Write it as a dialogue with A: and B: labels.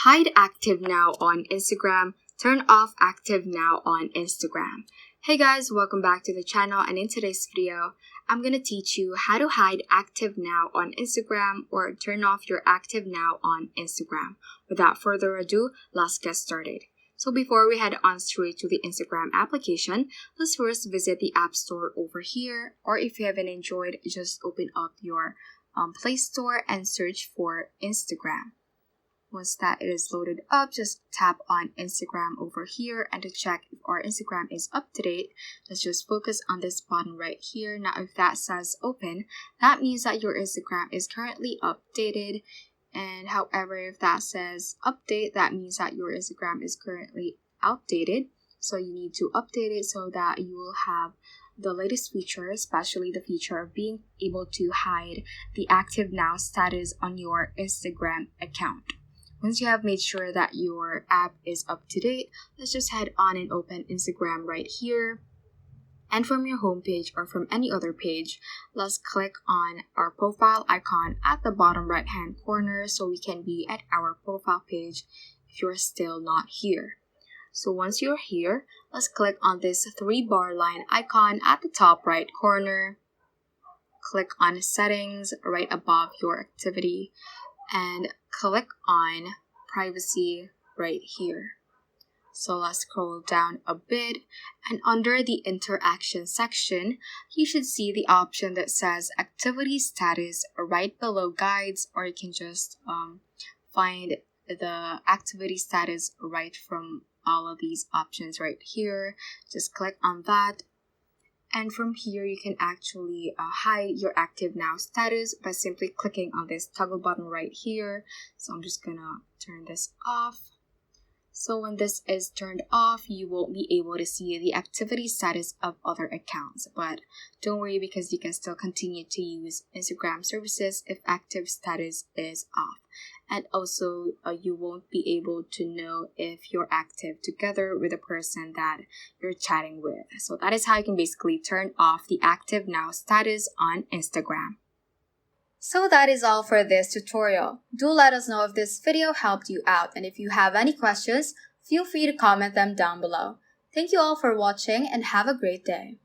A: Hide active now on Instagram, turn off active now on Instagram. Hey guys, welcome back to the channel, and in today's video, I'm going to teach you how to hide active now on Instagram or turn off your active now on Instagram. Without further ado, let's get started. So before we head on straight to the Instagram application, let's first visit the App Store over here, or if you haven't enjoyed, just open up your Play Store and search for Instagram. Once that it is loaded up, just tap on Instagram over here, and to check if our Instagram is up to date, let's just focus on this button right here. Now if that says open, that means that your Instagram is currently updated. And however, if that says update, that means that your Instagram is currently outdated. So you need to update it so that you will have the latest feature, especially the feature of being able to hide the active now status on your Instagram account. Once you have made sure that your app is up to date, let's just head on and open Instagram right here. And from your homepage or from any other page, let's click on our profile icon at the bottom right hand corner so we can be at our profile page if you're still not here. So once you're here, let's click on this 3-bar line icon at the top right corner. Click on settings right above your activity and click on privacy right here. So let's scroll down a bit, and under the interaction section, you should see the option that says activity status right below guides, or you can just find the activity status right from all of these options right here. Just click on that. And from here, you can actually hide your active now status by simply clicking on this toggle button right here. So I'm just gonna turn this off. So when this is turned off, you won't be able to see the activity status of other accounts. But don't worry, because you can still continue to use Instagram services if active status is off. And also, you won't be able to know if you're active together with the person that you're chatting with. So that is how you can basically turn off the active now status on Instagram.
B: So that is all for this tutorial. Do let us know if this video helped you out, and if you have any questions, feel free to comment them down below. Thank you all for watching and have a great day.